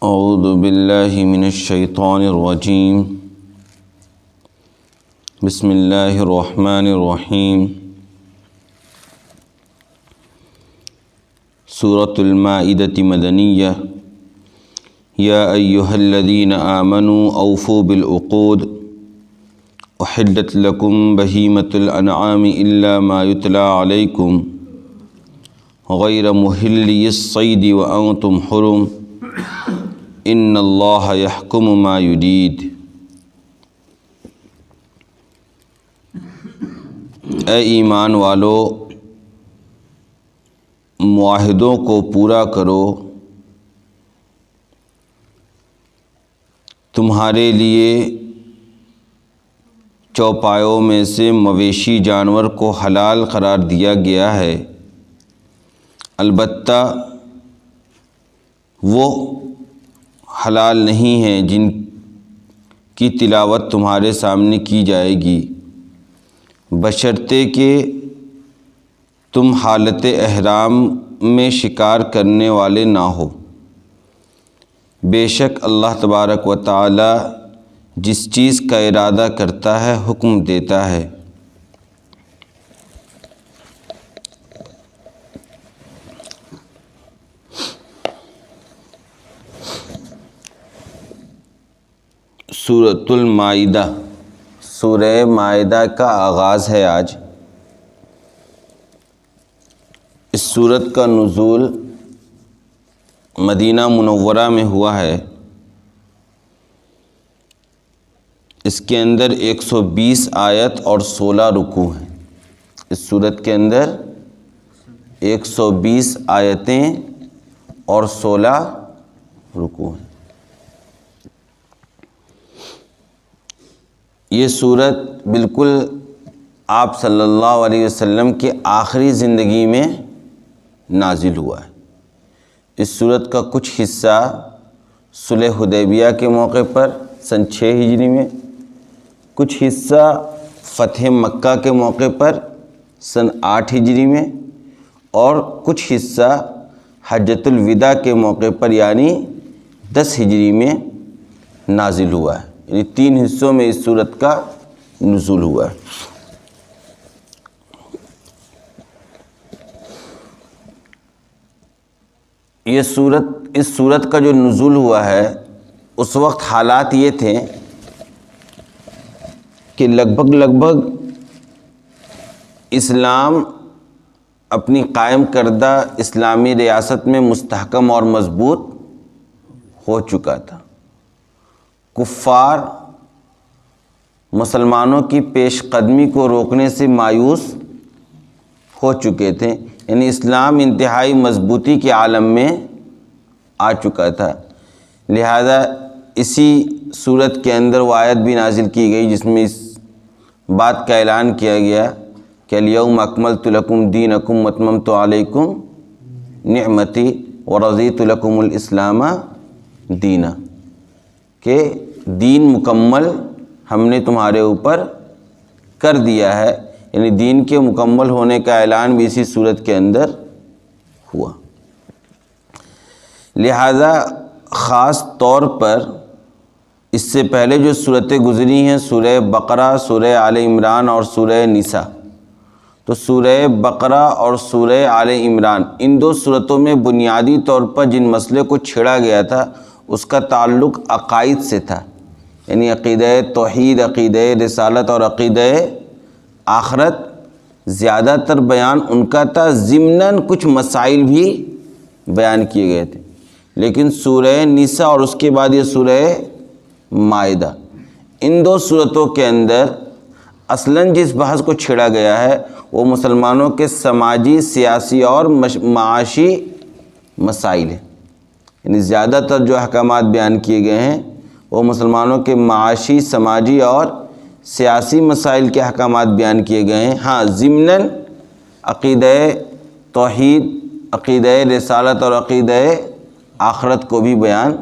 اعوذ باللہ من الشیطان الرجیم بسم اللہ الرحمن الرحیم سورۃ المائدۃ مدنیہ یا ایہا الذین آمنوا اوفوا بالعقود احلت لکم بہیمۃ الانعام الا ما یتلی علیکم غیر محلی الصید وانتم حرم ان اللہ یحکم ما یرید۔ اے ایمان والو، معاہدوں کو پورا کرو، تمہارے لیے چوپایوں میں سے مویشی جانور کو حلال قرار دیا گیا ہے، البتہ وہ حلال نہیں ہیں جن کی تلاوت تمہارے سامنے کی جائے گی، بشرطے کہ تم حالت احرام میں شکار کرنے والے نہ ہو۔ بے شک اللہ تبارک و تعالی جس چیز کا ارادہ کرتا ہے حکم دیتا ہے۔ سورۃ المائدہ، سورہ مائدہ کا آغاز ہے آج۔ اس سورت کا نزول مدینہ منورہ میں ہوا ہے۔ اس کے اندر 120 آیت اور 16 رکوع ہیں۔ اس سورت کے اندر 120 آیتیں اور 16 رکوع ہیں۔ یہ سورت بالکل آپ صلی اللہ علیہ وسلم کے آخری زندگی میں نازل ہوا ہے۔ اس سورت کا کچھ حصہ صلح حدیبیہ کے موقع پر سن 6 ہجری میں، کچھ حصہ فتح مکہ کے موقع پر سن 8 ہجری میں، اور کچھ حصہ حجۃ الوداع کے موقع پر یعنی 10 ہجری میں نازل ہوا ہے۔ یعنی 3 حصوں میں اس سورت کا نزول ہوا ہے۔ اس سورت کا جو نزول ہوا ہے، اس وقت حالات یہ تھے کہ لگ بھگ اسلام اپنی قائم کردہ اسلامی ریاست میں مستحکم اور مضبوط ہو چکا تھا۔ کفار مسلمانوں کی پیش قدمی کو روکنے سے مایوس ہو چکے تھے، یعنی اسلام انتہائی مضبوطی کے عالم میں آ چکا تھا۔ لہذا اسی صورت کے اندر وہ آیت بھی نازل کی گئی جس میں اس بات کا اعلان کیا گیا کہ الیوم اکملت لکم دینکم واتممت علیکم نعمتی ورضیت لکم الاسلام دینا، کہ دین مکمل ہم نے تمہارے اوپر کر دیا ہے، یعنی دین کے مکمل ہونے کا اعلان بھی اسی صورت کے اندر ہوا۔ لہذا خاص طور پر اس سے پہلے جو صورتیں گزری ہیں، سورہ بقرہ، سورہ آل عمران اور سورہ نساء، تو سورہ بقرہ اور سورہ آل عمران ان 2 صورتوں میں بنیادی طور پر جن مسئلے کو چھیڑا گیا تھا اس کا تعلق عقائد سے تھا، یعنی عقیدہ توحید، عقیدہ رسالت اور عقیدہ آخرت زیادہ تر بیان ان کا تھا۔ ضمناً کچھ مسائل بھی بیان کیے گئے تھے، لیکن سورہ نساء اور اس کے بعد یہ سورہ مائدہ، ان 2 صورتوں کے اندر اصلاً جس بحث کو چھیڑا گیا ہے وہ مسلمانوں کے سماجی، سیاسی اور معاشی مسائل ہیں۔ یعنی زیادہ تر جو احکامات بیان کیے گئے ہیں وہ مسلمانوں کے معاشی، سماجی اور سیاسی مسائل کے احکامات بیان کیے گئے ہیں۔ ہاں، ضمناً عقیدہ توحید، عقیدہ رسالت اور عقیدہ آخرت کو بھی بیان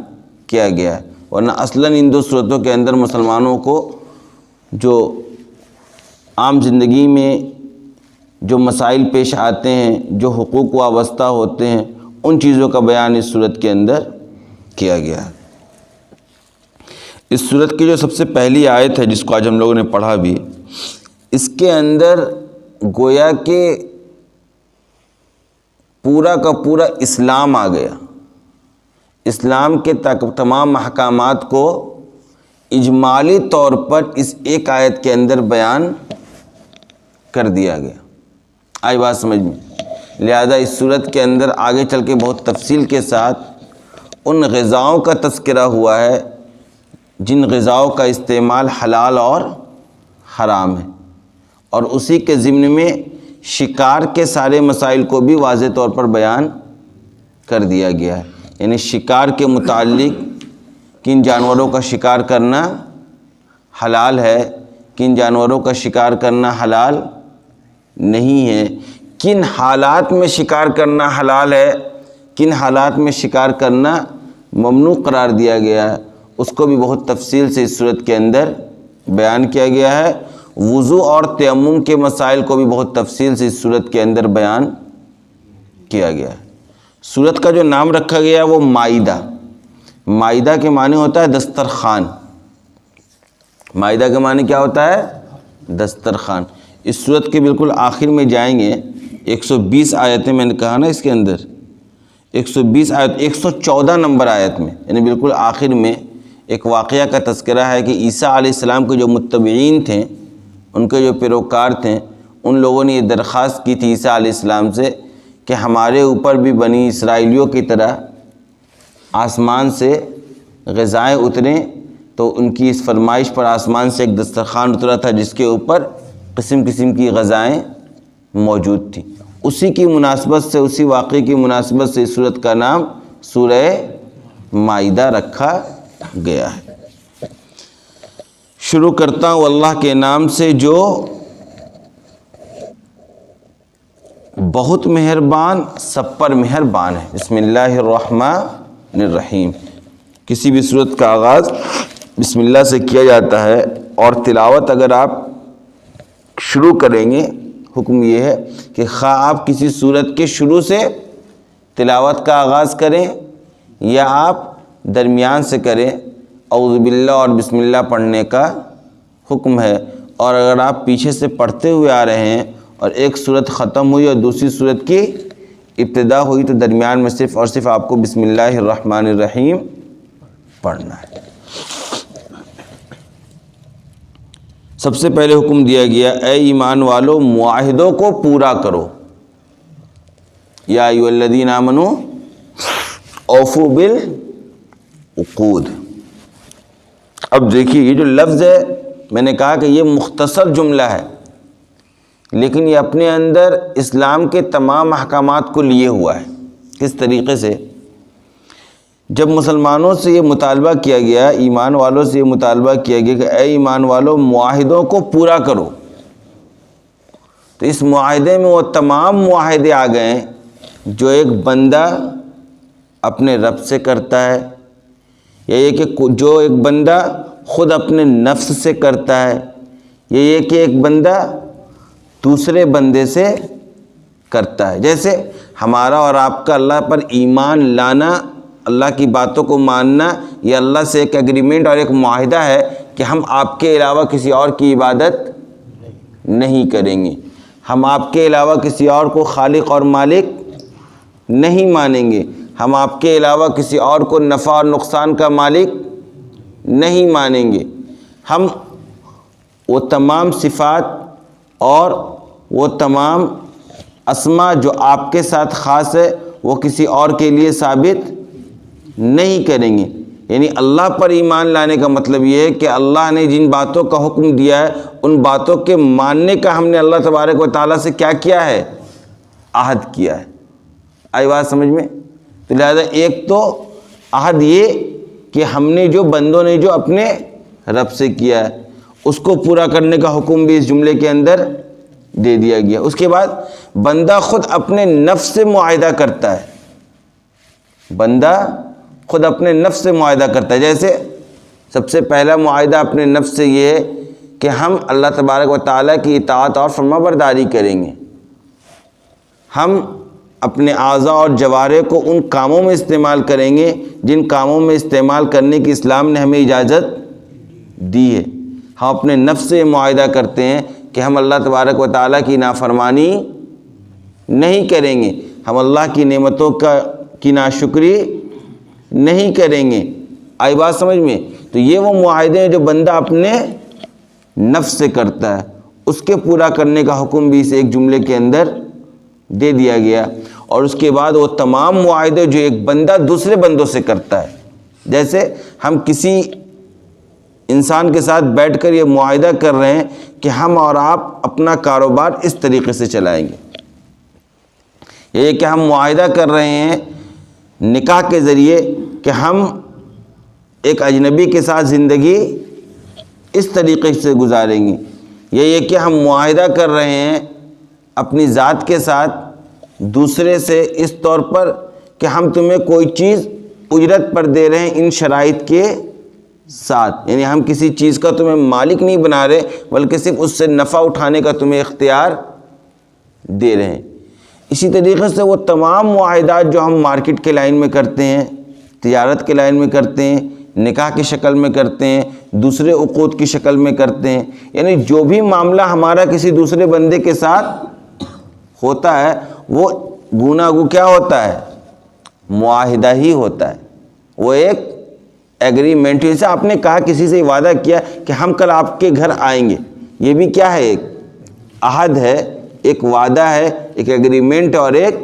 کیا گیا ہے، ورنہ اصلاً ان 2 صورتوں کے اندر مسلمانوں کو جو عام زندگی میں جو مسائل پیش آتے ہیں، جو حقوق وابستہ ہوتے ہیں، ان چیزوں کا بیان اس صورت کے اندر کیا گیا ہے۔ اس صورت کی جو سب سے پہلی آیت ہے جس کو آج ہم لوگوں نے پڑھا بھی، اس کے اندر گویا کہ پورا کا پورا اسلام آ گیا، اسلام کے تمام احکامات کو اجمالی طور پر اس ایک آیت کے اندر بیان کر دیا گیا۔ آئی بات سمجھ میں؟ لہذا اس صورت کے اندر آگے چل کے بہت تفصیل کے ساتھ ان غذاؤں کا تذکرہ ہوا ہے جن غذاؤں کا استعمال حلال اور حرام ہے، اور اسی کے ضمن میں شکار کے سارے مسائل کو بھی واضح طور پر بیان کر دیا گیا ہے، یعنی شکار کے متعلق کن جانوروں کا شکار کرنا حلال ہے، کن جانوروں کا شکار کرنا حلال نہیں ہے، کن حالات میں شکار کرنا حلال ہے، کن حالات میں شکار کرنا ممنوع قرار دیا گیا ہے، اس کو بھی بہت تفصیل سے اس صورت کے اندر بیان کیا گیا ہے۔ وضو اور تیمم کے مسائل کو بھی بہت تفصیل سے اس صورت کے اندر بیان کیا گیا ہے۔ صورت کا جو نام رکھا گیا ہے وہ مائدہ، مائدہ کے معنی ہوتا ہے دسترخوان، مائدہ کے معنی کیا ہوتا ہے؟ دسترخوان۔ اس صورت کے بالکل آخر میں جائیں گے، 120 آیتیں میں نے کہا نا اس کے اندر، 120 آیت، 114 نمبر آیت میں، یعنی بالکل آخر میں ایک واقعہ کا تذکرہ ہے کہ عیسیٰ علیہ السلام کے جو متبعین تھے، ان کے جو پیروکار تھے، ان لوگوں نے یہ درخواست کی تھی عیسیٰ علیہ السلام سے کہ ہمارے اوپر بھی بنی اسرائیلیوں کی طرح آسمان سے غذائیں اتریں، تو ان کی اس فرمائش پر آسمان سے ایک دسترخوان اترا تھا جس کے اوپر قسم قسم کی غذائیں موجود تھیں۔ اسی کی مناسبت سے، اسی واقعے کی مناسبت سے اس سورت کا نام سورہ مائدہ رکھا گیا ہے۔ شروع کرتا ہوں اللہ کے نام سے جو بہت مہربان، سب پر مہربان ہے۔ بسم اللہ الرحمن الرحیم۔ کسی بھی سورت کا آغاز بسم اللہ سے کیا جاتا ہے، اور تلاوت اگر آپ شروع کریں گے، حکم یہ ہے کہ خواہ آپ کسی سورت کے شروع سے تلاوت کا آغاز کریں یا آپ درمیان سے کریں، اعوذ باللہ اور بسم اللہ پڑھنے کا حکم ہے۔ اور اگر آپ پیچھے سے پڑھتے ہوئے آ رہے ہیں اور ایک سورت ختم ہوئی اور دوسری سورت کی ابتدا ہوئی، تو درمیان میں صرف اور صرف آپ کو بسم اللہ الرحمن الرحیم پڑھنا ہے۔ سب سے پہلے حکم دیا گیا، اے ایمان والو معاہدوں کو پورا کرو، یا ایھا الذین آمنوا اوفوا بالعقود۔ اب دیکھیے یہ جو لفظ ہے، میں نے کہا کہ یہ مختصر جملہ ہے، لیکن یہ اپنے اندر اسلام کے تمام احکامات کو لیے ہوا ہے۔ کس طریقے سے؟ جب مسلمانوں سے یہ مطالبہ کیا گیا، ایمان والوں سے یہ مطالبہ کیا گیا کہ اے ایمان والوں معاہدوں کو پورا کرو، تو اس معاہدے میں وہ تمام معاہدے آ گئے ہیں جو ایک بندہ اپنے رب سے کرتا ہے، یا یہ کہ جو ایک بندہ خود اپنے نفس سے کرتا ہے، یا یہ کہ ایک بندہ دوسرے بندے سے کرتا ہے۔ جیسے ہمارا اور آپ کا اللہ پر ایمان لانا، اللہ کی باتوں کو ماننا، یہ اللہ سے ایک ایگریمنٹ اور ایک معاہدہ ہے کہ ہم آپ کے علاوہ کسی اور کی عبادت نہیں کریں گے، ہم آپ کے علاوہ کسی اور کو خالق اور مالک نہیں مانیں گے، ہم آپ کے علاوہ کسی اور کو نفع اور نقصان کا مالک نہیں مانیں گے، ہم وہ تمام صفات اور وہ تمام اسما جو آپ کے ساتھ خاص ہے وہ کسی اور کے لیے ثابت نہیں کریں گے۔ یعنی اللہ پر ایمان لانے کا مطلب یہ ہے کہ اللہ نے جن باتوں کا حکم دیا ہے ان باتوں کے ماننے کا ہم نے اللہ تبارک و تعالیٰ سے کیا کیا ہے؟ عہد کیا ہے۔ آئی بات سمجھ میں؟ تو لہذا ایک تو عہد یہ کہ ہم نے جو بندوں نے جو اپنے رب سے کیا ہے اس کو پورا کرنے کا حکم بھی اس جملے کے اندر دے دیا گیا۔ اس کے بعد بندہ خود اپنے نفس سے معاہدہ کرتا ہے، بندہ خود اپنے نفس سے معاہدہ کرتا ہے۔ جیسے سب سے پہلا معاہدہ اپنے نفس سے یہ ہے کہ ہم اللہ تبارک و تعالیٰ کی اطاعت اور فرما برداری کریں گے، ہم اپنے اعضاء اور جوارح کو ان کاموں میں استعمال کریں گے جن کاموں میں استعمال کرنے کی اسلام نے ہمیں اجازت دی ہے۔ ہم اپنے نفس سے معاہدہ کرتے ہیں کہ ہم اللہ تبارک و تعالیٰ کی نافرمانی نہیں کریں گے، ہم اللہ کی نعمتوں کی ناشکری نہیں کریں گے۔ آئی بات سمجھ میں؟ تو یہ وہ معاہدے ہیں جو بندہ اپنے نفس سے کرتا ہے، اس کے پورا کرنے کا حکم بھی اس ایک جملے کے اندر دے دیا گیا۔ اور اس کے بعد وہ تمام معاہدے جو ایک بندہ دوسرے بندوں سے کرتا ہے، جیسے ہم کسی انسان کے ساتھ بیٹھ کر یہ معاہدہ کر رہے ہیں کہ ہم اور آپ اپنا کاروبار اس طریقے سے چلائیں گے، یہ کہ ہم معاہدہ کر رہے ہیں نکاح کے ذریعے کہ ہم ایک اجنبی کے ساتھ زندگی اس طریقے سے گزاریں گے، یہ کہ ہم معاہدہ کر رہے ہیں اپنی ذات کے ساتھ دوسرے سے اس طور پر کہ ہم تمہیں کوئی چیز اجرت پر دے رہے ہیں ان شرائط کے ساتھ، یعنی ہم کسی چیز کا تمہیں مالک نہیں بنا رہے بلکہ صرف اس سے نفع اٹھانے کا تمہیں اختیار دے رہے ہیں۔ اسی طریقے سے وہ تمام معاہدات جو ہم مارکیٹ کے لائن میں کرتے ہیں، تجارت کے لائن میں کرتے ہیں، نکاح کی شکل میں کرتے ہیں، دوسرے عقود کی شکل میں کرتے ہیں، یعنی جو بھی معاملہ ہمارا کسی دوسرے بندے کے ساتھ ہوتا ہے وہ گوناگو کیا ہوتا ہے؟ معاہدہ ہی ہوتا ہے، وہ ایک ایگریمنٹ۔ جیسے آپ نے کہا کسی سے وعدہ کیا کہ ہم کل آپ کے گھر آئیں گے، یہ بھی کیا ہے؟ ایک عہد ہے، ایک وعدہ ہے، ایک ایگریمنٹ اور ایک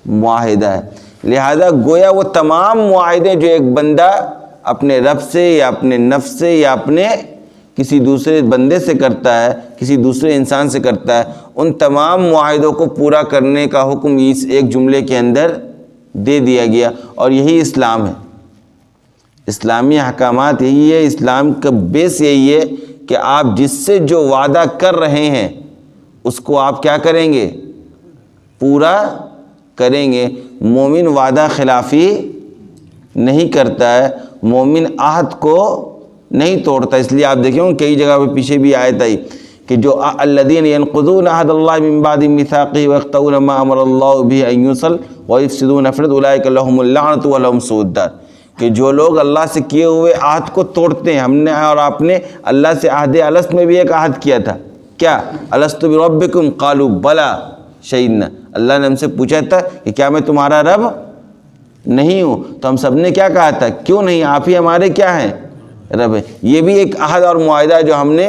معاہدہ ہے۔ لہذا گویا وہ تمام معاہدے جو ایک بندہ اپنے رب سے یا اپنے نفس سے یا اپنے کسی دوسرے بندے سے کرتا ہے، کسی دوسرے انسان سے کرتا ہے، ان تمام معاہدوں کو پورا کرنے کا حکم اس ایک جملے کے اندر دے دیا گیا، اور یہی اسلام ہے۔ اسلامی احکامات یہی ہے، اسلام کا بیس یہی ہے کہ آپ جس سے جو وعدہ کر رہے ہیں اس کو آپ کیا کریں گے؟ پورا کریں گے۔ مومن وعدہ خلافی نہیں کرتا ہے، مومن عہد کو نہیں توڑتا۔ اس لیے آپ دیکھیں گے کئی جگہ پہ پیچھے بھی آیت آئی کہ جو الذین ینقضون عہد اللہ من بعد میثاقہ ویقطعون ما امر اللہ بہ ان یوصل ویفسدون فی الارض اولئک لہم اللعنۃ ولہم سوء الدار، کہ جو لوگ اللہ سے کیے ہوئے عہد کو توڑتے ہیں۔ ہم نے اور آپ نے اللہ سے عہد الست میں بھی ایک عہد کیا تھا، کیا؟ الست بربکم قالوا بلی شہدنا، اللہ نے ہم سے پوچھا تھا کہ کیا میں تمہارا رب نہیں ہوں؟ تو ہم سب نے کیا کہا تھا؟ کیوں نہیں، آپ ہی ہمارے کیا ہیں؟ رب ہے۔ یہ بھی ایک عہد اور معاہدہ جو ہم نے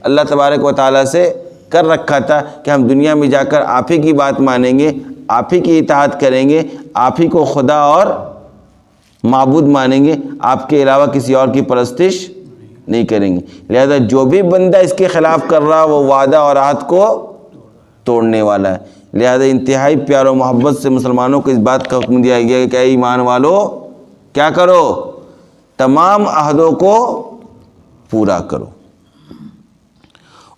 اللہ تبارک و تعالیٰ سے کر رکھا تھا کہ ہم دنیا میں جا کر آپ ہی کی بات مانیں گے، آپ ہی کی اطاعت کریں گے، آپ ہی کو خدا اور معبود مانیں گے، آپ کے علاوہ کسی اور کی پرستش نہیں کریں گے۔ لہذا جو بھی بندہ اس کے خلاف کر رہا وہ وعدہ اور عہد کو توڑنے والا ہے۔ لہذا انتہائی پیار و محبت سے مسلمانوں کو اس بات کا حکم دیا گیا کہ اے ایمان والو کیا کرو؟ تمام عہدوں کو پورا کرو۔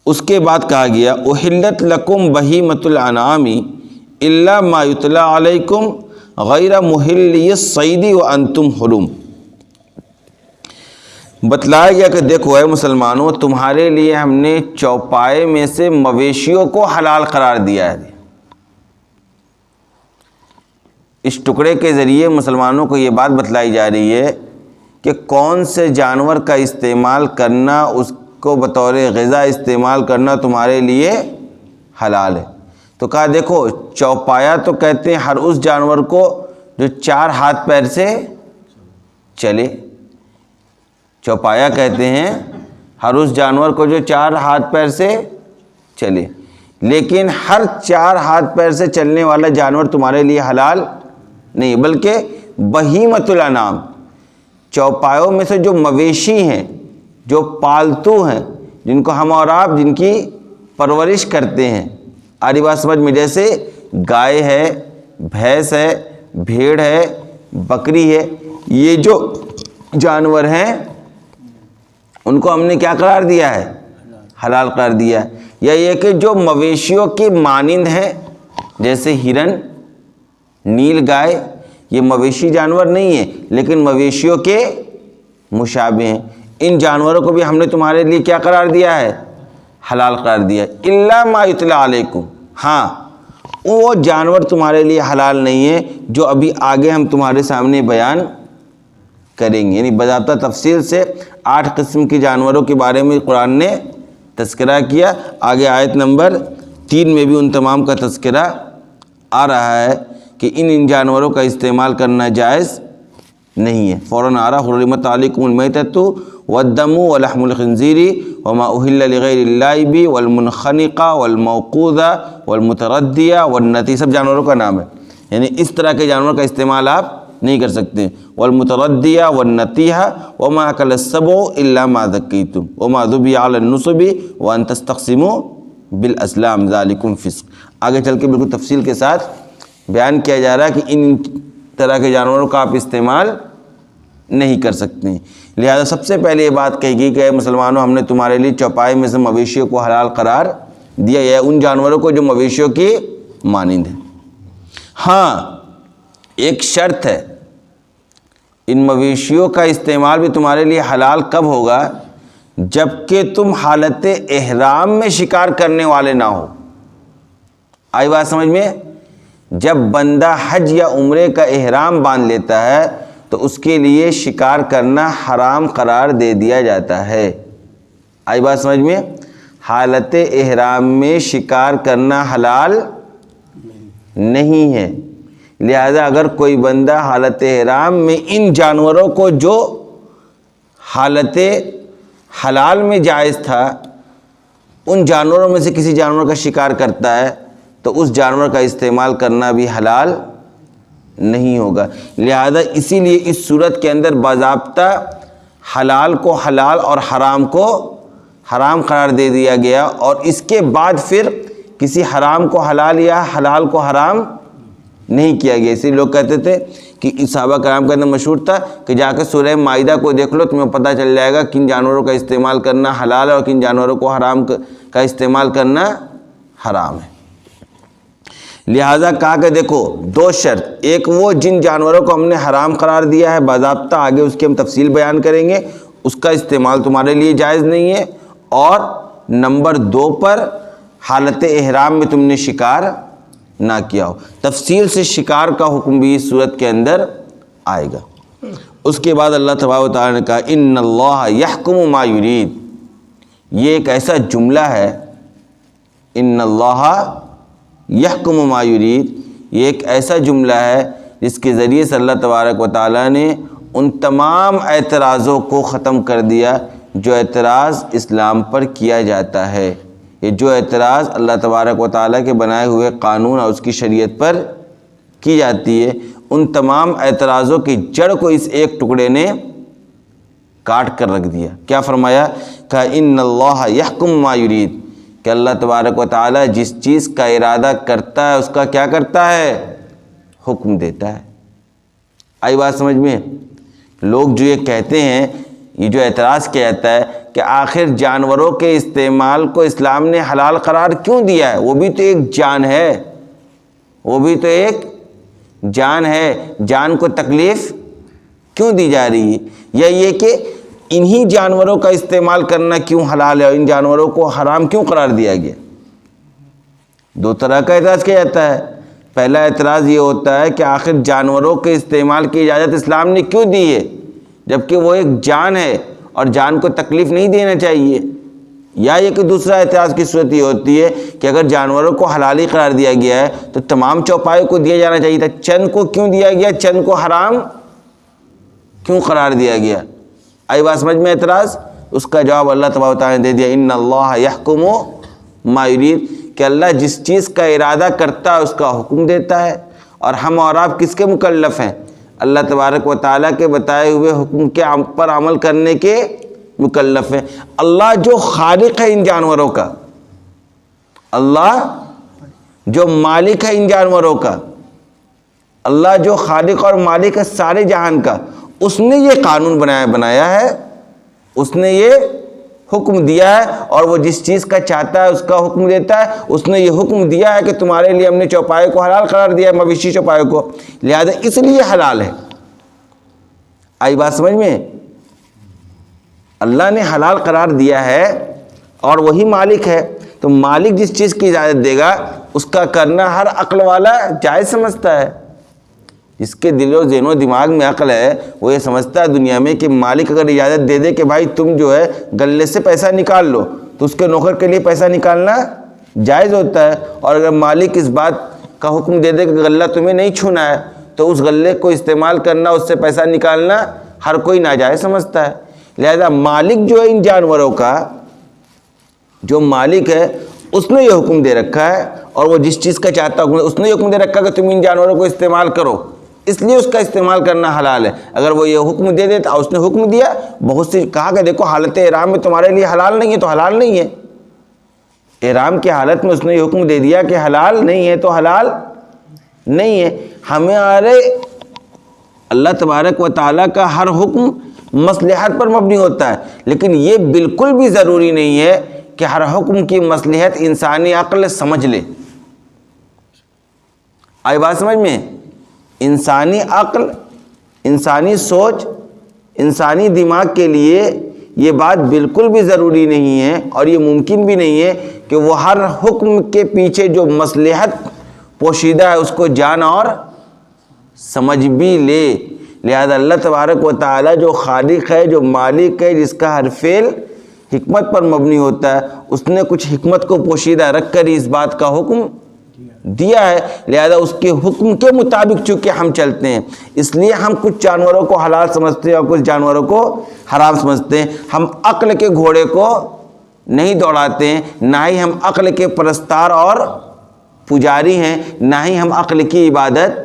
اس کے بعد کہا گیا احلت لکم بہیمۃ الانعام الا ما یتلی علیکم غیر محلی الصید وانتم حرم۔ بتلایا گیا کہ دیکھو اے مسلمانوں، تمہارے لیے ہم نے چوپائے میں سے مویشیوں کو حلال قرار دیا ہے۔ اس ٹکڑے کے ذریعے مسلمانوں کو یہ بات بتلائی جا رہی ہے کہ کون سے جانور کا استعمال کرنا، اس کو بطور غذا استعمال کرنا تمہارے لیے حلال ہے۔ تو کہا دیکھو چوپایا تو کہتے ہیں ہر اس جانور کو جو 4 ہاتھ پیر سے چلے، چوپایا کہتے ہیں ہر اس جانور کو جو 4 ہاتھ پیر سے چلے، لیکن ہر 4 ہاتھ پیر سے چلنے والا جانور تمہارے لیے حلال نہیں، بلکہ بہیمۃ الانعام، چوپایوں میں سے جو مویشی ہیں، جو پالتو ہیں، جن کو ہم اور آپ جن کی پرورش کرتے ہیں، آری بات سمجھ میں، جیسے گائے ہے، بھینس ہے، بھیڑ ہے، بکری ہے، یہ جو جانور ہیں ان کو ہم نے کیا قرار دیا ہے؟ حلال قرار دیا ہے۔ یا یہ کہ جو مویشیوں کی مانند ہیں، جیسے ہرن، نیل گائے، یہ مویشی جانور نہیں ہیں لیکن مویشیوں کے مشابہ ہیں، ان جانوروں کو بھی ہم نے تمہارے لیے کیا قرار دیا ہے؟ حلال قرار دیا ہے۔ الا ما یتلی علیکم، ہاں وہ جانور تمہارے لیے حلال نہیں ہے جو ابھی آگے ہم تمہارے سامنے بیان کریں گے. یعنی باضابطہ تفصیل سے 8 قسم کے جانوروں کے بارے میں قرآن نے تذکرہ کیا. آگے آیت نمبر 3 میں بھی ان تمام کا تذکرہ آ رہا ہے کہ ان جانوروں کا استعمال کرنا جائز نہیں ہے. فوراً آ رہا حرمت علیکم المیتۃ والدم ولحم الخنزیر وما اہل لغیر اللہ بہ والمنخنقہ والموقوذہ والمتردیہ والنطیہ. سب جانوروں کا نام ہے، یعنی اس طرح کے جانور کا استعمال آپ نہیں کر سکتے. والمتردیہ والنطیہ وما اکل السبع الا ما ذکیتم وما ذبح علی النصب وان تستقسموا بالازلام ذالکم فسق. آگے چل کے بالکل تفصیل کے ساتھ بیان کیا جا رہا ہے کہ ان طرح کے جانوروں کا آپ استعمال نہیں کر سکتے. لہذا سب سے پہلے یہ بات کہی گئی کہ اے مسلمانوں، ہم نے تمہارے لیے چوپائے میں سے مویشیوں کو حلال قرار دیا ہے، ان جانوروں کو جو مویشیوں کی مانند ہیں. ہاں ایک شرط ہے، ان مویشیوں کا استعمال بھی تمہارے لیے حلال کب ہوگا؟ جب کہ تم حالت احرام میں شکار کرنے والے نہ ہو. آئی بات سمجھ میں؟ جب بندہ حج یا عمرے کا احرام باندھ لیتا ہے تو اس کے لیے شکار کرنا حرام قرار دے دیا جاتا ہے. آئی بات سمجھ میں؟ حالت احرام میں شکار کرنا حلال نہیں ہے. لہذا اگر کوئی بندہ حالت احرام میں ان جانوروں کو جو حالت حلال میں جائز تھا ان جانوروں میں سے کسی جانور کا شکار کرتا ہے تو اس جانور کا استعمال کرنا بھی حلال نہیں ہوگا. لہذا اسی لیے اس صورت کے اندر باضابطہ حلال کو حلال اور حرام کو حرام قرار دے دیا گیا، اور اس کے بعد پھر کسی حرام کو حلال یا حلال کو حرام نہیں کیا گیا. اسی لیے لوگ کہتے تھے کہ صحابہ کرام کے اندر مشہور تھا کہ جا کے سورہ مائدہ کو دیکھ لو، تمہیں پتہ چل جائے گا کن جانوروں کا استعمال کرنا حلال ہے اور کن جانوروں کو حرام کا استعمال کرنا حرام ہے. لہٰذا کہا کہ دیکھو 2 شرط، ایک وہ جن جانوروں کو ہم نے حرام قرار دیا ہے باضابطہ، آگے اس کی ہم تفصیل بیان کریں گے، اس کا استعمال تمہارے لیے جائز نہیں ہے. اور نمبر 2 پر حالت احرام میں تم نے شکار نہ کیا ہو. تفصیل سے شکار کا حکم بھی اس صورت کے اندر آئے گا. اس کے بعد اللہ تبارک و تعالیٰ نے کہا ان اللہ یحکم ما یرید. یہ ایک ایسا جملہ ہے، ان اللہ یحکم ما یرید، یہ ایک ایسا جملہ ہے جس کے ذریعے سے اللہ تبارک و تعالیٰ نے ان تمام اعتراضوں کو ختم کر دیا جو اعتراض اسلام پر کیا جاتا ہے. یہ جو اعتراض اللہ تبارک و تعالیٰ کے بنائے ہوئے قانون اور اس کی شریعت پر کی جاتی ہے، ان تمام اعتراضوں کی جڑ کو اس ایک ٹکڑے نے کاٹ کر رکھ دیا. کیا فرمایا؟ کہ ان اللہ یحکم ما یرید، کہ اللہ تبارک و تعالیٰ جس چیز کا ارادہ کرتا ہے اس کا کیا کرتا ہے؟ حکم دیتا ہے. آئی بات سمجھ میں؟ لوگ جو یہ کہتے ہیں، یہ جو اعتراض کیا جاتا ہے کہ آخر جانوروں کے استعمال کو اسلام نے حلال قرار کیوں دیا ہے؟ وہ بھی تو ایک جان ہے، وہ بھی تو ایک جان ہے، جان کو تکلیف کیوں دی جا رہی ہے؟ یا یہ کہ انہی جانوروں کا استعمال کرنا کیوں حلال ہے اور ان جانوروں کو حرام کیوں قرار دیا گیا؟ 2 طرح کا اعتراض کیا جاتا ہے. پہلا اعتراض یہ ہوتا ہے کہ آخر جانوروں کے استعمال کی اجازت اسلام نے کیوں دی ہے جبکہ وہ ایک جان ہے اور جان کو تکلیف نہیں دینا چاہیے. یا یہ کہ دوسرا اعتراض کی صورت یہ ہوتی ہے کہ اگر جانوروں کو حلالی قرار دیا گیا ہے تو تمام چوپایوں کو دیا جانا چاہیے تھا، چند کو کیوں دیا گیا؟ چند کو حرام کیوں قرار دیا گیا؟ آئی بات سمجھ میں اعتراض؟ اس کا جواب اللہ تبارک و تعالیٰ نے دے دیا ان اللہ یحکم ما یرید، کہ اللہ جس چیز کا ارادہ کرتا ہے اس کا حکم دیتا ہے. اور ہم اور آپ کس کے مکلف ہیں؟ اللہ تبارک و تعالیٰ کے بتائے ہوئے حکم کے پر عمل کرنے کے مکلف ہیں. اللہ جو خالق ہے ان جانوروں کا، اللہ جو مالک ہے ان جانوروں کا، اللہ جو خالق اور مالک ہے سارے جہان کا، اس نے یہ قانون بنایا ہے، اس نے یہ حکم دیا ہے، اور وہ جس چیز کا چاہتا ہے اس کا حکم دیتا ہے. اس نے یہ حکم دیا ہے کہ تمہارے لیے ہم نے چوپائے کو حلال قرار دیا ہے، مویشی چوپائے کو، لہذا اس لیے حلال ہے. آئی بات سمجھ میں؟ اللہ نے حلال قرار دیا ہے اور وہی مالک ہے، تو مالک جس چیز کی اجازت دے گا اس کا کرنا ہر عقل والا جائز سمجھتا ہے. جس کے دل و ذہن و دماغ میں عقل ہے وہ یہ سمجھتا ہے دنیا میں کہ مالک اگر اجازت دے دے کہ بھائی تم جو ہے غلے سے پیسہ نکال لو تو اس کے نوکر کے لیے پیسہ نکالنا جائز ہوتا ہے. اور اگر مالک اس بات کا حکم دے دے کہ غلہ تمہیں نہیں چھونا ہے تو اس غلے کو استعمال کرنا، اس سے پیسہ نکالنا ہر کوئی ناجائز سمجھتا ہے. لہذا مالک جو ہے ان جانوروں کا، جو مالک ہے اس نے یہ حکم دے رکھا ہے، اور وہ جس چیز کا چاہتا ہے اس نے یہ حکم دے رکھا کہ تم ان جانوروں کو استعمال کرو، اس لیے اس کا استعمال کرنا حلال ہے. اگر وہ یہ حکم دے دیتا، اس نے حکم دیا، بہت سی کہا کہ دیکھو حالت احرام میں تمہارے لیے حلال نہیں ہے تو حلال نہیں ہے. احرام کی حالت میں اس نے یہ حکم دے دیا کہ حلال نہیں ہے تو حلال نہیں ہے. ہمارے اللہ تبارک و تعالیٰ کا ہر حکم مصلحت پر مبنی ہوتا ہے، لیکن یہ بالکل بھی ضروری نہیں ہے کہ ہر حکم کی مصلحت انسانی عقل سمجھ لے. آئی بات سمجھ میں؟ انسانی عقل، انسانی سوچ، انسانی دماغ کے لیے یہ بات بالکل بھی ضروری نہیں ہے، اور یہ ممکن بھی نہیں ہے کہ وہ ہر حکم کے پیچھے جو مصلحت پوشیدہ ہے اس کو جان اور سمجھ بھی لے. لہذا اللہ تبارک و تعالیٰ جو خالق ہے، جو مالک ہے، جس کا ہر فعل حکمت پر مبنی ہوتا ہے، اس نے کچھ حکمت کو پوشیدہ رکھ کر اس بات کا حکم دیا ہے. لہذا اس کے حکم کے مطابق چونکہ ہم چلتے ہیں، اس لیے ہم کچھ جانوروں کو حلال سمجھتے ہیں اور کچھ جانوروں کو حرام سمجھتے ہیں. ہم عقل کے گھوڑے کو نہیں دوڑاتے ہیں، نہ ہی ہم عقل کے پرستار اور پجاری ہیں، نہ ہی ہم عقل کی عبادت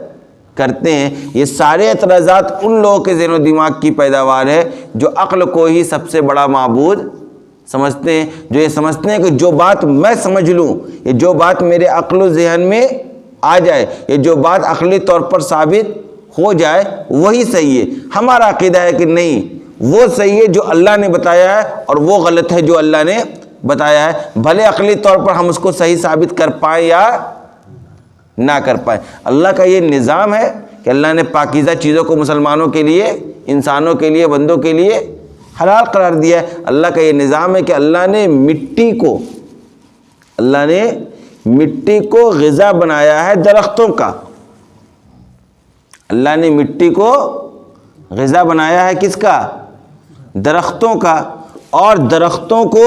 کرتے ہیں. یہ سارے اعتراضات ان لوگوں کے ذہن و دماغ کی پیداوار ہے جو عقل کو ہی سب سے بڑا معبود سمجھتے ہیں، جو یہ سمجھتے ہیں کہ جو بات میں سمجھ لوں، یہ جو بات میرے عقل و ذہن میں آ جائے، یہ جو بات عقلی طور پر ثابت ہو جائے وہی صحیح ہے. ہمارا عقیدہ ہے کہ نہیں، وہ صحیح ہے جو اللہ نے بتایا ہے، اور وہ غلط ہے جو اللہ نے بتایا ہے، بھلے عقلی طور پر ہم اس کو صحیح ثابت کر پائیں یا نہ کر پائیں. اللہ کا یہ نظام ہے کہ اللہ نے پاکیزہ چیزوں کو مسلمانوں کے لیے، انسانوں کے لیے، بندوں کے لیے حلال قرار دیا ہے. اللہ کا یہ نظام ہے کہ اللہ نے مٹی کو غذا بنایا ہے درختوں کا. اللہ نے مٹی کو غذا بنایا ہے کس کا؟ درختوں کا. اور درختوں کو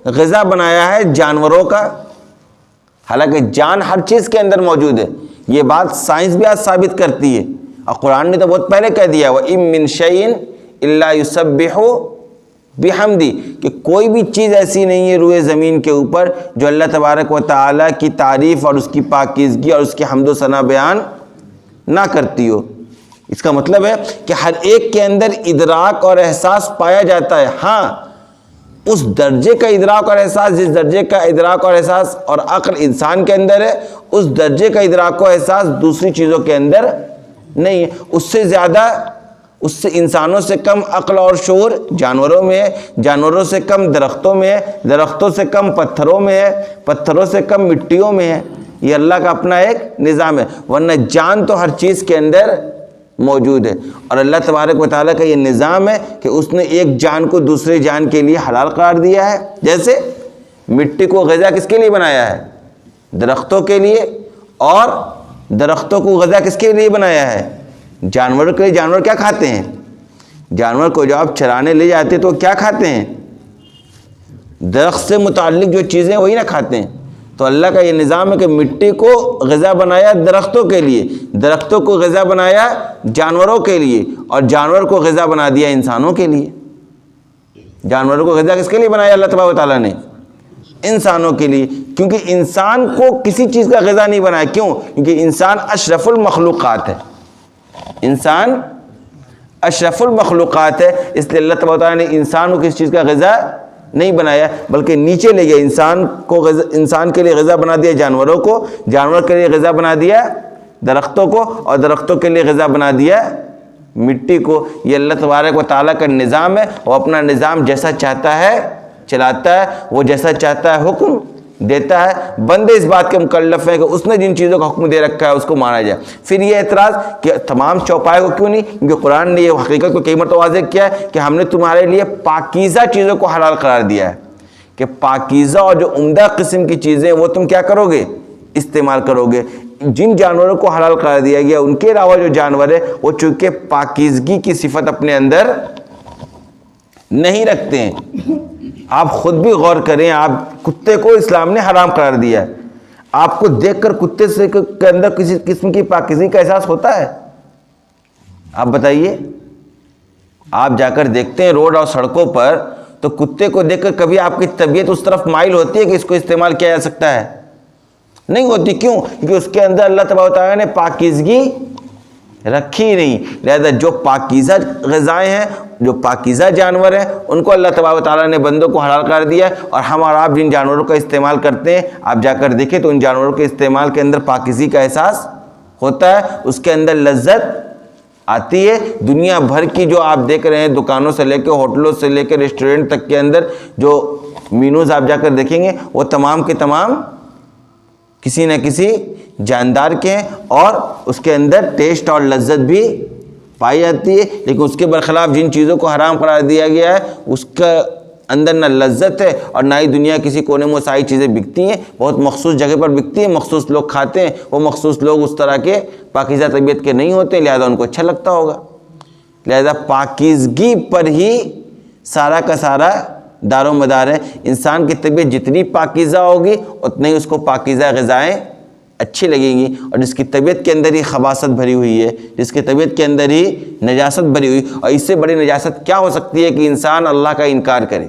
غذا بنایا ہے جانوروں کا. حالانکہ جان ہر چیز کے اندر موجود ہے، یہ بات سائنس بھی آج ثابت کرتی ہے، اور قرآن نے تو بہت پہلے کہہ دیا وَإِن مِّن شَيْءٍ إِلَّا يُسَبِّحُ بِحَمْدِهِ، کہ کوئی بھی چیز ایسی نہیں ہے روئے زمین کے اوپر جو اللہ تبارک و تعالیٰ کی تعریف اور اس کی پاکیزگی اور اس کی حمد و ثنا بیان نہ کرتی ہو. اس کا مطلب ہے کہ ہر ایک کے اندر ادراک اور احساس پایا جاتا ہے. ہاں، اس درجے کا ادراک اور احساس، جس درجے کا ادراک اور احساس اور عقل انسان کے اندر ہے، اس درجے کا ادراک و احساس دوسری چیزوں کے اندر نہیں ہے. اس سے زیادہ، اس سے انسانوں سے کم عقل اور شعور جانوروں میں ہے، جانوروں سے کم درختوں میں ہے، درختوں سے کم پتھروں میں ہے، پتھروں سے کم مٹیوں میں ہے. یہ اللہ کا اپنا ایک نظام ہے، ورنہ جان تو ہر چیز کے اندر موجود ہے. اور اللہ تبارک و تعالیٰ کا یہ نظام ہے کہ اس نے ایک جان کو دوسرے جان کے لیے حلال قرار دیا ہے. جیسے مٹی کو غذا کس کے لیے بنایا ہے؟ درختوں کے لیے. اور درختوں کو غذا کس کے لیے بنایا ہے؟ جانوروں کے لیے. جانور کیا کھاتے ہیں؟ جانور کو جو آپ چرانے لے جاتے تو کیا کھاتے ہیں؟ درخت سے متعلق جو چیزیں وہی نہ کھاتے ہیں. تو اللہ کا یہ نظام ہے کہ مٹی کو غذا بنایا درختوں کے لیے، درختوں کو غذا بنایا جانوروں کے لیے، اور جانور کو غذا بنا دیا انسانوں کے لیے. جانوروں کو غذا کس کے لیے بنایا اللہ تبارک و تعالیٰ نے؟ انسانوں کے لیے. کیونکہ انسان کو کسی چیز کا غذا نہیں بنایا. کیوں؟ کیونکہ انسان اشرف المخلوقات ہے. انسان اشرف المخلوقات ہے، اس لیے اللہ تبارک و تعالیٰ نے انسان کو کسی چیز کا غذا نہیں بنایا، بلکہ نیچے لے گیا. انسان کے لیے غذا بنا دیا جانوروں کو، جانور کے لیے غذا بنا دیا درختوں کو، اور درختوں کے لیے غذا بنا دیا مٹی کو. یہ اللہ تبارک و تعالیٰ کا نظام ہے. وہ اپنا نظام جیسا چاہتا ہے چلاتا ہے، وہ جیسا چاہتا ہے حکم دیتا ہے. بندے اس بات کے مکلف ہیں کہ اس نے جن چیزوں کا حکم دے رکھا ہے اس کو مانا جائے. پھر یہ اعتراض کہ تمام چوپائے کو کیوں نہیں؟ کیونکہ قرآن نے یہ حقیقت کو کئی مرتبہ واضح کیا ہے کہ ہم نے تمہارے لیے پاکیزہ چیزوں کو حلال قرار دیا ہے، کہ پاکیزہ اور جو عمدہ قسم کی چیزیں وہ تم کیا کرو گے؟ استعمال کرو گے. جن جانوروں کو حلال قرار دیا گیا ان کے علاوہ جو جانور ہے وہ چونکہ پاکیزگی کی صفت اپنے اندر نہیں رکھتے ہیں. آپ خود بھی غور کریں, آپ کتے کو اسلام نے حرام قرار دیا ہے, آپ کو دیکھ کر کتے سے کے اندر کسی قسم کی پاکیزگی کا احساس ہوتا ہے؟ آپ بتائیے. آپ جا کر دیکھتے ہیں روڈ اور سڑکوں پر تو کتے کو دیکھ کر کبھی آپ کی طبیعت اس طرف مائل ہوتی ہے کہ اس کو استعمال کیا جا سکتا ہے؟ نہیں ہوتی. کیوں؟ کیونکہ اس کے اندر اللہ تبارک و تعالیٰ نے پاکیزگی رکھی نہیں. لہذا جو پاکیزہ غذائیں ہیں, جو پاکیزہ جانور ہیں, ان کو اللہ تبارک و تعالیٰ نے بندوں کو حلال قرار دیا ہے. اور ہم اور آپ جن جانوروں کا استعمال کرتے ہیں, آپ جا کر دیکھیں تو ان جانوروں کے استعمال کے اندر پاکیزگی کا احساس ہوتا ہے, اس کے اندر لذت آتی ہے. دنیا بھر کی جو آپ دیکھ رہے ہیں دکانوں سے لے کے ہوٹلوں سے لے کے ریسٹورنٹ تک کے اندر جو مینوز آپ جا کر دیکھیں گے وہ تمام کے تمام کسی نہ کسی جاندار کے ہیں, اور اس کے اندر ٹیسٹ اور لذت بھی پائی جاتی ہے. لیکن اس کے برخلاف جن چیزوں کو حرام قرار دیا گیا ہے اس کا اندر نہ لذت ہے اور نہ ہی دنیا کسی کونے میں ساری چیزیں بکتی ہیں. بہت مخصوص جگہ پر بکتی ہیں, مخصوص لوگ کھاتے ہیں, وہ مخصوص لوگ اس طرح کے پاکیزہ طبیعت کے نہیں ہوتے, لہذا ان کو اچھا لگتا ہوگا. لہذا پاکیزگی پر ہی سارا کا سارا دار و مدار ہے. انسان کی طبیعت جتنی پاکیزہ ہوگی اتنے ہی اس کو پاکیزہ غذائیں اچھی لگیں گی, اور جس کی طبیعت کے اندر ہی خباثت بھری ہوئی ہے, جس کی طبیعت کے اندر ہی نجاست بھری ہوئی, اور اس سے بڑی نجاست کیا ہو سکتی ہے کہ انسان اللہ کا انکار کرے؟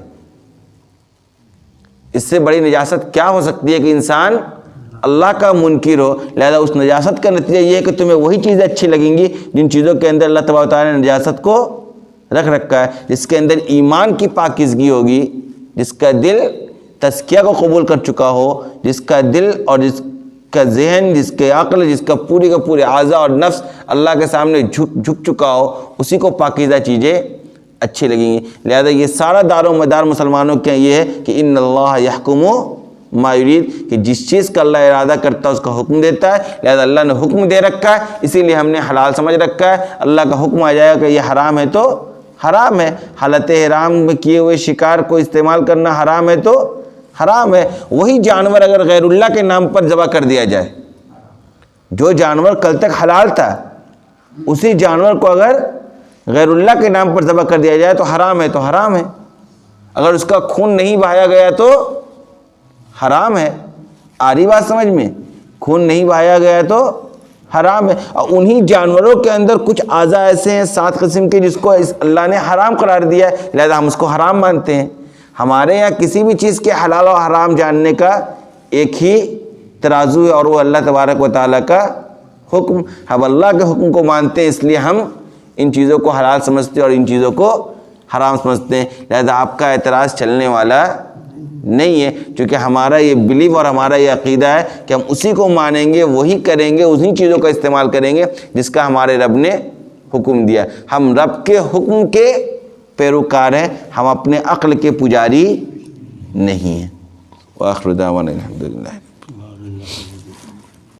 اس سے بڑی نجاست کیا ہو سکتی ہے کہ انسان اللہ کا منکر ہو؟ لہذا اس نجاست کا نتیجہ یہ ہے کہ تمہیں وہی چیزیں اچھی لگیں گی جن چیزوں کے اندر اللہ تبارک و تعالیٰ نے نجاست کو رکھ رکھا ہے, جس کے اندر ایمان کی پاکیزگی ہوگی, جس کا دل تزکیہ کو قبول کر چکا ہو, جس کا دل اور جس کا ذہن, جس کے عقل, جس کا پورے اعضاء اور نفس اللہ کے سامنے جھک چکا ہو, اسی کو پاکیزہ چیزیں اچھی لگیں گی. لہذا یہ سارا دار و مدار مسلمانوں کے یہ ہے کہ ان اللہ یحکم ما یرید, کہ جس چیز کا اللہ ارادہ کرتا ہے اس کا حکم دیتا ہے. لہذا اللہ نے حکم دے رکھا ہے, اسی لیے ہم نے حلال سمجھ رکھا ہے. اللہ کا حکم آ جائے گا کہ یہ حرام ہے تو حرام ہے. حالت حرام میں کیے ہوئے شکار کو استعمال کرنا حرام ہے تو حرام ہے. وہی جانور اگر غیر اللہ کے نام پر ذبح کر دیا جائے, جو جانور کل تک حلال تھا اسی جانور کو اگر غیر اللہ کے نام پر ذبح کر دیا جائے تو حرام ہے تو حرام ہے. اگر اس کا خون نہیں بہایا گیا تو حرام ہے. آ رہی بات سمجھ میں؟ خون نہیں بہایا گیا تو حرام ہے. اور انہی جانوروں کے اندر کچھ اعضاء ایسے ہیں 7 قسم کے جس کو اللہ نے حرام قرار دیا ہے, لہذا ہم اس کو حرام مانتے ہیں. ہمارے یہاں کسی بھی چیز کے حلال و حرام جاننے کا ایک ہی ترازو ہے, اور وہ اللہ تبارک و تعالیٰ کا حکم. ہم اللہ کے حکم کو مانتے ہیں, اس لیے ہم ان چیزوں کو حلال سمجھتے ہیں اور ان چیزوں کو حرام سمجھتے ہیں. لہذا آپ کا اعتراض چلنے والا نہیں ہے, چونکہ ہمارا یہ بلیف اور ہمارا یہ عقیدہ ہے کہ ہم اسی کو مانیں گے, وہی کریں گے, انہی چیزوں کا استعمال کریں گے جس کا ہمارے رب نے حکم دیا. ہم رب کے حکم کے پیروکار ہیں, ہم اپنے عقل کے پجاری نہیں ہیں. وآخر دعوانا الحمدللہ.